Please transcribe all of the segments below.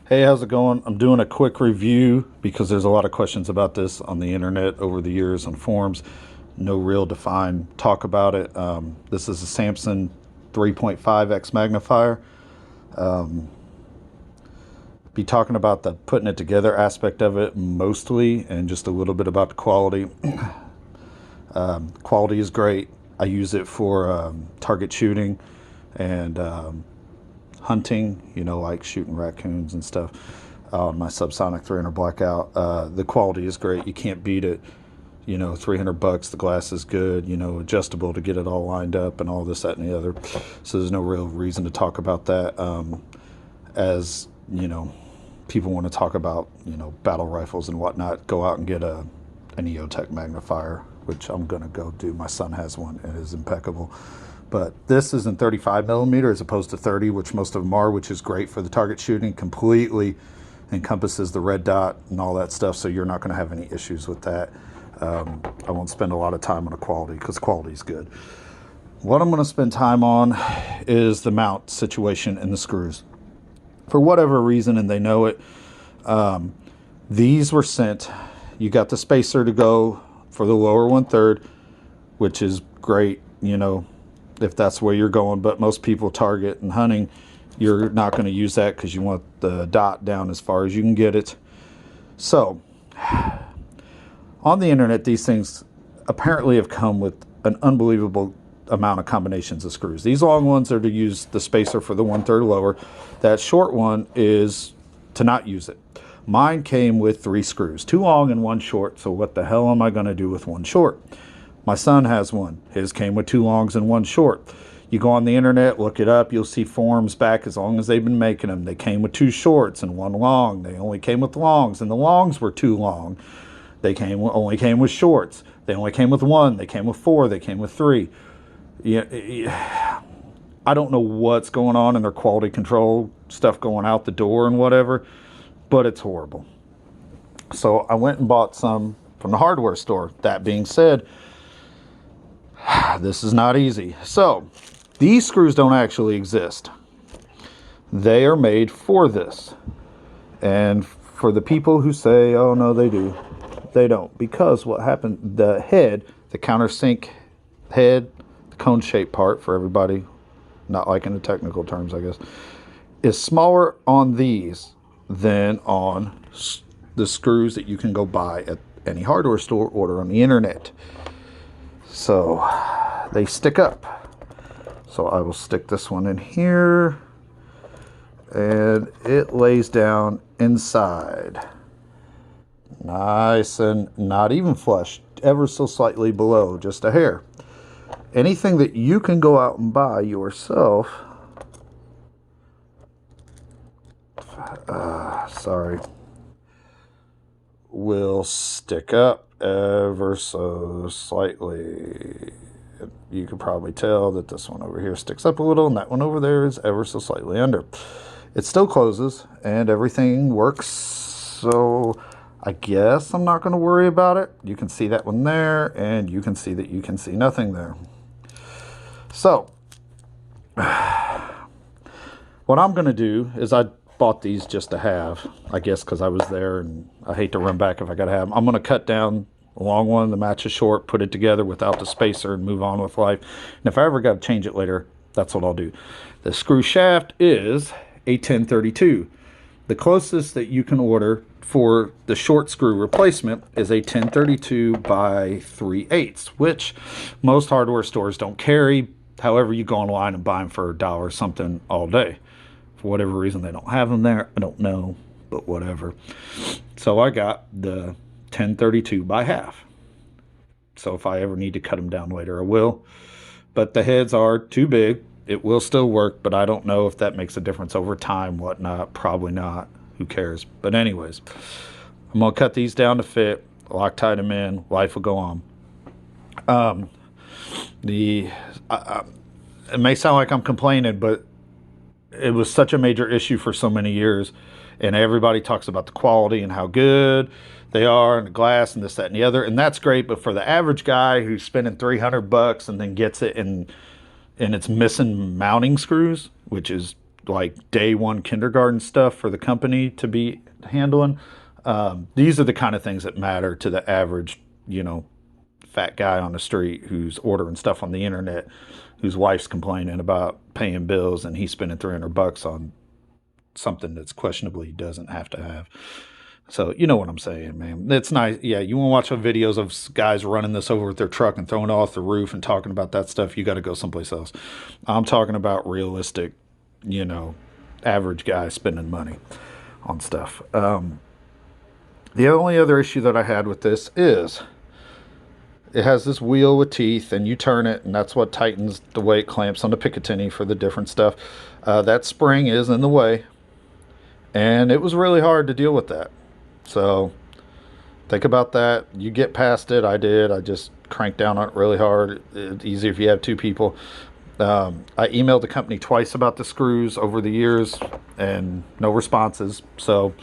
Hey, how's it going? I'm doing a quick review because there's a lot of questions about this on the internet over the years on forums. No real defined talk about it. This is a Samson 3.5x magnifier. Be talking about the putting it together aspect of it mostly, and just a little bit about the quality. Quality is great. I use it for target shooting and hunting, like shooting raccoons and stuff on my subsonic 300 blackout. The quality is great. You can't beat it. $300. The glass is good, adjustable to get it all lined up and all this, that, and the other. So there's no real reason to talk about that. As people want to talk about, battle rifles and whatnot, go out and get an EOTech magnifier, which I'm going to go do. My son has one and it is impeccable. But this is in 35 millimeter as opposed to 30, which most of them are, which is great for the target shooting. Completely encompasses the red dot and all that stuff, so you're not going to have any issues with that. I won't spend a lot of time on the quality because quality is good. What I'm going to spend time on is the mount situation and the screws. For whatever reason, and they know it, these were sent. You got the spacer to go for the lower 1/3, which is great, if that's where you're going. But most people target and hunting, you're not going to use that because you want the dot down as far as you can get it. So on the internet, these things apparently have come with an unbelievable amount of combinations of screws. These long ones are to use the spacer for the 1/3 lower. That short one is to not use it. Mine came with 3 screws, 2 long and 1 short. So what the hell am I going to do with 1 short? My son has one. His came with 2 longs and 1 short. You go on the internet, look it up, you'll see forums back as long as they've been making them. They came with 2 shorts and 1 long. They only came with longs, and the longs were too long. They only came with shorts. They only came with 1. They came with 4. They came with 3. Yeah, I don't know what's going on in their quality control stuff going out the door and whatever, but it's horrible. So I went and bought some from the hardware store. That being said, this is not easy. So these screws don't actually exist. They are made for this. And for the people who say, oh no, they do, they don't. Because what happened, the head, the countersink head, the cone shaped part, for everybody not liking the technical terms, I guess, is smaller on these than on the screws that you can go buy at any hardware store, order on the internet. So they stick up. So I will stick this one in here, and it lays down inside. Nice and not even flush, ever so slightly below, just a hair. Anything that you can go out and buy yourself, will stick up ever so slightly. You can probably tell that this one over here sticks up a little, and that one over there is ever so slightly under. It still closes, and everything works, so I guess I'm not going to worry about it. You can see that one there, and you can see that you can see nothing there. So what I'm going to do is, I bought these just to have, I guess, because I was there and I hate to run back if I got to have them. I'm going to cut down a long one to match a short, put it together without the spacer, and move on with life. And if I ever got to change it later, that's what I'll do. The screw shaft is a 1032. The closest that you can order for the short screw replacement is a 1032 by 3/8, which most hardware stores don't carry. However, you go online and buy them for $1 or something all day. For whatever reason, they don't have them there. I don't know, but whatever. So I got the 1032 by half. So if I ever need to cut them down later, I will. But the heads are too big. It will still work, but I don't know if that makes a difference over time, whatnot. Probably not. Who cares? But anyways, I'm going to cut these down to fit, Loctite them in, life will go on. It may sound like I'm complaining, but it was such a major issue for so many years, and everybody talks about the quality and how good they are, and the glass and this, that, and the other, and that's great. But for the average guy who's spending $300 and then gets it and it's missing mounting screws, which is like day one kindergarten stuff for the company to be handling. These are the kind of things that matter to the average, fat guy on the street who's ordering stuff on the internet, whose wife's complaining about paying bills and he's spending $300 on something that's questionably he doesn't have to have. So you know what I'm saying, man. It's nice. Yeah, you want to watch videos of guys running this over with their truck and throwing it off the roof and talking about that stuff, you got to go someplace else. I'm talking about realistic, average guy spending money on stuff. The only other issue that I had with this is it has this wheel with teeth, and you turn it, and that's what tightens the way it clamps on the Picatinny for the different stuff. That spring is in the way, and it was really hard to deal with that. So think about that. You get past it. I did. I just cranked down on it really hard. It's easy if you have two people. I emailed the company twice about the screws over the years, and no responses. So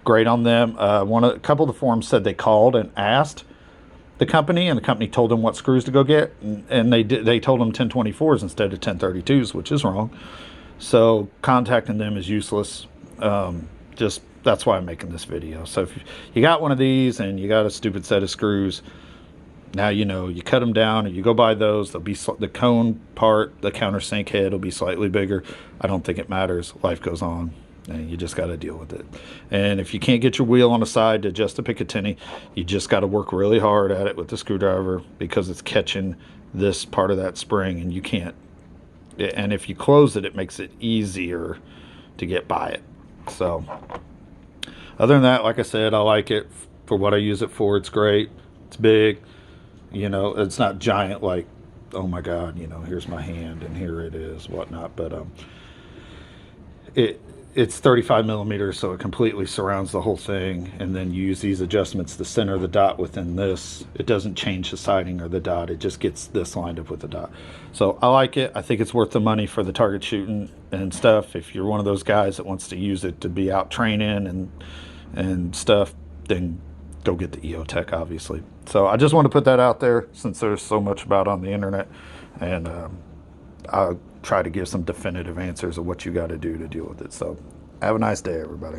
great on them. A couple of the forums said they called and asked the company, and the company told them what screws to go get, and they told them 1024s instead of 1032s, which is wrong. So contacting them is useless. Just that's why I'm making this video. So if you got one of these and you got a stupid set of screws, now you cut them down, and you go buy those. They'll be the cone part, the countersink head will be slightly bigger. I don't think it matters. Life goes on, and you just got to deal with it. And if you can't get your wheel on the side to adjust the Picatinny, you just got to work really hard at it with the screwdriver, because it's catching this part of that spring, and you can't. And if you close it, it makes it easier to get by it. So other than that, like I said, I like it for what I use it for. It's great. It's big. It's not giant like, oh my God, here's my hand and here it is, whatnot. But it's 35 millimeters, so it completely surrounds the whole thing. And then you use these adjustments to center the dot within this. It doesn't change the siding or the dot. It just gets this lined up with the dot. So I like it. I think it's worth the money for the target shooting and stuff. If you're one of those guys that wants to use it to be out training and stuff, then go get the EOTech, obviously. So I just want to put that out there, since there's so much about it on the internet, and I'll try to give some definitive answers of what you got to do to deal with it. So have a nice day, everybody.